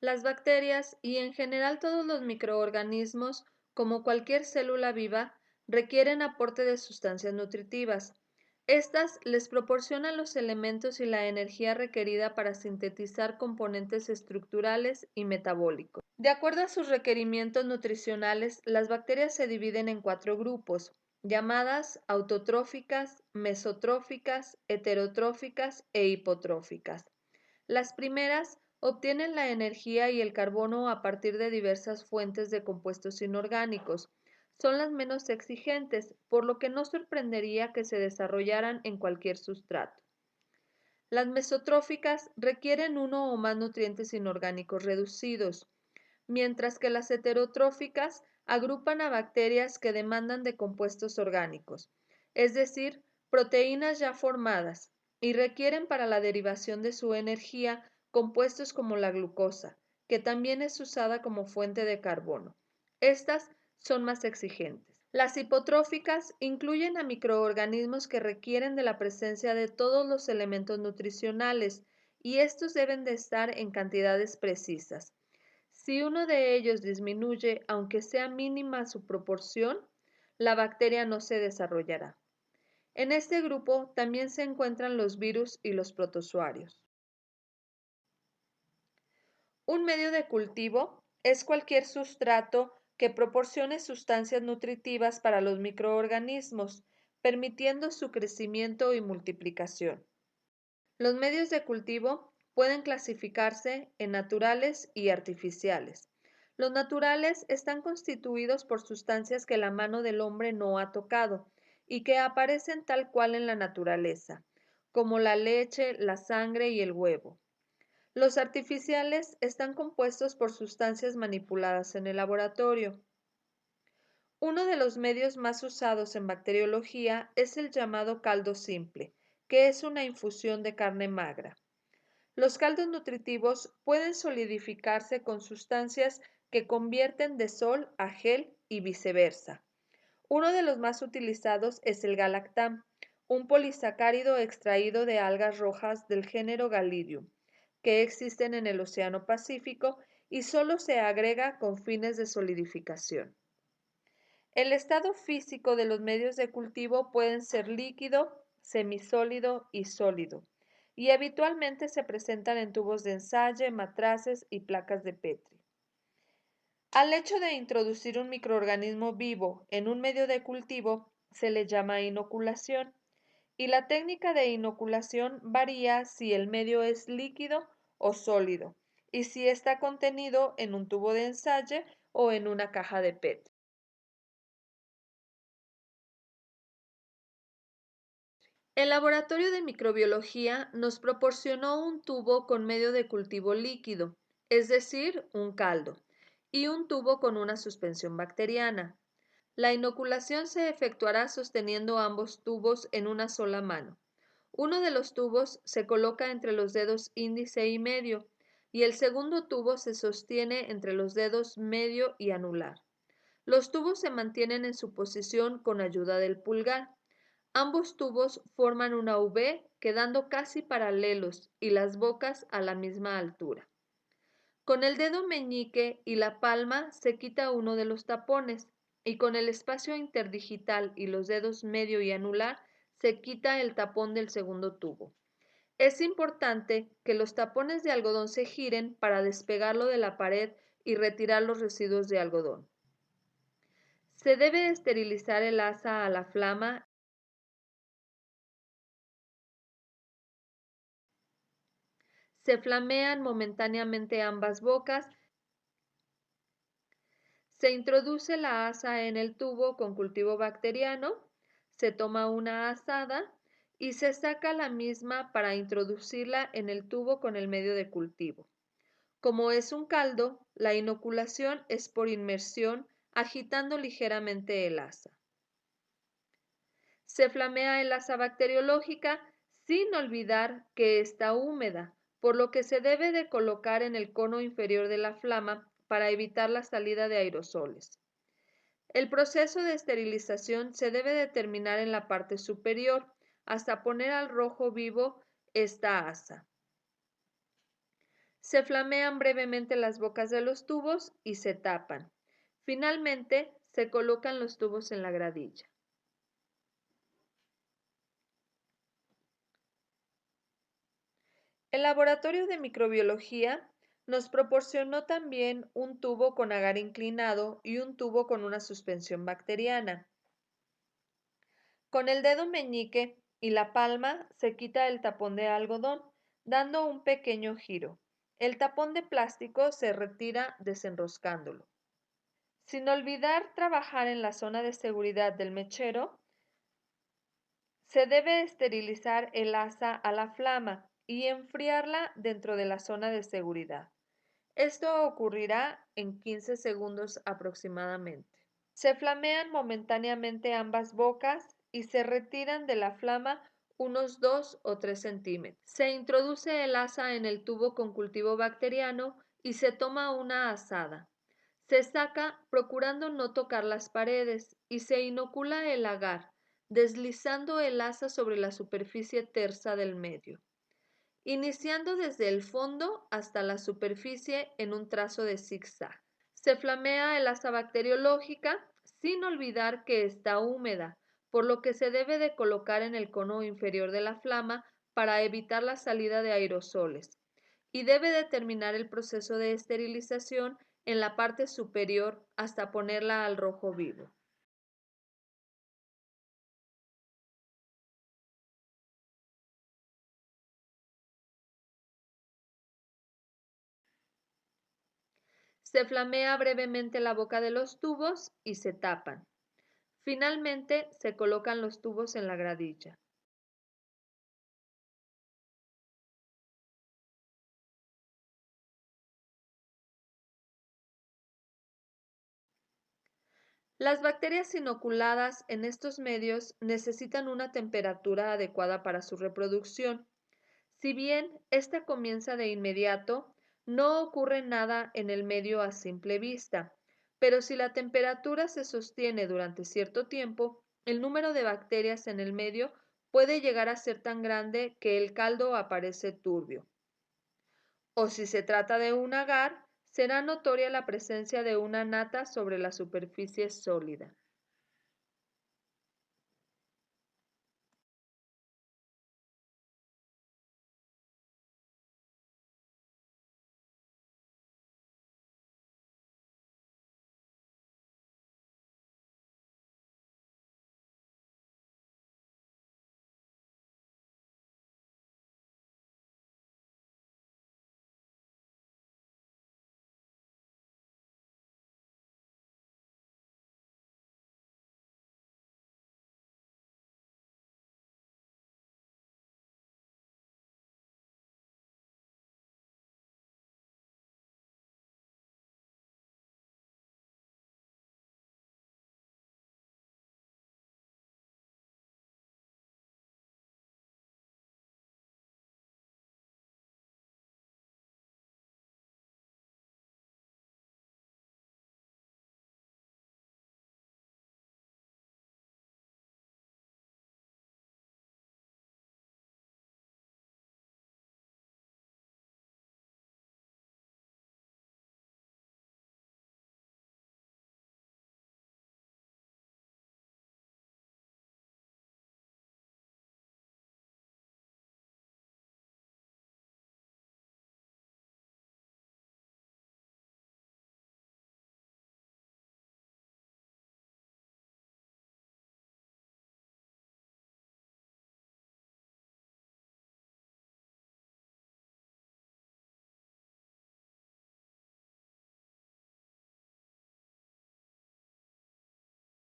Las bacterias y en general todos los microorganismos, como cualquier célula viva, requieren aporte de sustancias nutritivas. Estas les proporcionan los elementos y la energía requerida para sintetizar componentes estructurales y metabólicos. De acuerdo a sus requerimientos nutricionales, las bacterias se dividen en 4 grupos, llamadas autotróficas, mesotróficas, heterotróficas e hipotróficas. Las primeras obtienen la energía y el carbono a partir de diversas fuentes de compuestos inorgánicos. Son las menos exigentes, por lo que no sorprendería que se desarrollaran en cualquier sustrato. Las mesotróficas requieren uno o más nutrientes inorgánicos reducidos, mientras que las heterotróficas agrupan a bacterias que demandan de compuestos orgánicos, es decir, proteínas ya formadas, y requieren para la derivación de su energía compuestos como la glucosa, que también es usada como fuente de carbono. Estas son más exigentes. Las hipotróficas incluyen a microorganismos que requieren de la presencia de todos los elementos nutricionales y estos deben de estar en cantidades precisas. Si uno de ellos disminuye, aunque sea mínima su proporción, la bacteria no se desarrollará. En este grupo también se encuentran los virus y los protozoarios. Un medio de cultivo es cualquier sustrato que proporcione sustancias nutritivas para los microorganismos, permitiendo su crecimiento y multiplicación. Los medios de cultivo pueden clasificarse en naturales y artificiales. Los naturales están constituidos por sustancias que la mano del hombre no ha tocado y que aparecen tal cual en la naturaleza, como la leche, la sangre y el huevo. Los artificiales están compuestos por sustancias manipuladas en el laboratorio. Uno de los medios más usados en bacteriología es el llamado caldo simple, que es una infusión de carne magra. Los caldos nutritivos pueden solidificarse con sustancias que convierten de sol a gel y viceversa. Uno de los más utilizados es el galactam, un polisacárido extraído de algas rojas del género Galidium, que existen en el Océano Pacífico y solo se agrega con fines de solidificación. El estado físico de los medios de cultivo pueden ser líquido, semisólido y sólido, y habitualmente se presentan en tubos de ensayo, matraces y placas de Petri. Al hecho de introducir un microorganismo vivo en un medio de cultivo se le llama inoculación, y la técnica de inoculación varía si el medio es líquido o sólido, y si está contenido en un tubo de ensayo o en una caja de Petri. El laboratorio de microbiología nos proporcionó un tubo con medio de cultivo líquido, es decir, un caldo, y un tubo con una suspensión bacteriana. La inoculación se efectuará sosteniendo ambos tubos en una sola mano. Uno de los tubos se coloca entre los dedos índice y medio, y el segundo tubo se sostiene entre los dedos medio y anular. Los tubos se mantienen en su posición con ayuda del pulgar. Ambos tubos forman una V quedando casi paralelos y las bocas a la misma altura. Con el dedo meñique y la palma se quita uno de los tapones y con el espacio interdigital y los dedos medio y anular se quita el tapón del segundo tubo. Es importante que los tapones de algodón se giren para despegarlo de la pared y retirar los residuos de algodón. Se debe esterilizar el asa a la flama. Se flamean momentáneamente ambas bocas. Se introduce la asa en el tubo con cultivo bacteriano, se toma una asada y se saca la misma para introducirla en el tubo con el medio de cultivo. Como es un caldo, la inoculación es por inmersión, agitando ligeramente el asa. Se flamea el asa bacteriológica sin olvidar que está húmeda, por lo que se debe de colocar en el cono inferior de la flama para evitar la salida de aerosoles. El proceso de esterilización se debe de terminar en la parte superior hasta poner al rojo vivo esta asa. Se flamean brevemente las bocas de los tubos y se tapan. Finalmente, se colocan los tubos en la gradilla. El laboratorio de microbiología nos proporcionó también un tubo con agar inclinado y un tubo con una suspensión bacteriana. Con el dedo meñique y la palma se quita el tapón de algodón, dando un pequeño giro. El tapón de plástico se retira desenroscándolo. Sin olvidar trabajar en la zona de seguridad del mechero, se debe esterilizar el asa a la flama y enfriarla dentro de la zona de seguridad. Esto ocurrirá en 15 segundos aproximadamente. Se flamean momentáneamente ambas bocas y se retiran de la flama unos 2 o 3 centímetros. Se introduce el asa en el tubo con cultivo bacteriano y se toma una asada. Se saca procurando no tocar las paredes y se inocula el agar, deslizando el asa sobre la superficie tersa del medio, iniciando desde el fondo hasta la superficie en un trazo de zigzag. Se flamea el asa bacteriológica sin olvidar que está húmeda, por lo que se debe de colocar en el cono inferior de la flama para evitar la salida de aerosoles, y debe de terminar el proceso de esterilización en la parte superior hasta ponerla al rojo vivo. Se flamea brevemente la boca de los tubos y se tapan. Finalmente se colocan los tubos en la gradilla. Las bacterias inoculadas en estos medios necesitan una temperatura adecuada para su reproducción. Si bien esta comienza de inmediato, no ocurre nada en el medio a simple vista, pero si la temperatura se sostiene durante cierto tiempo, el número de bacterias en el medio puede llegar a ser tan grande que el caldo aparece turbio. O si se trata de un agar, será notoria la presencia de una nata sobre la superficie sólida.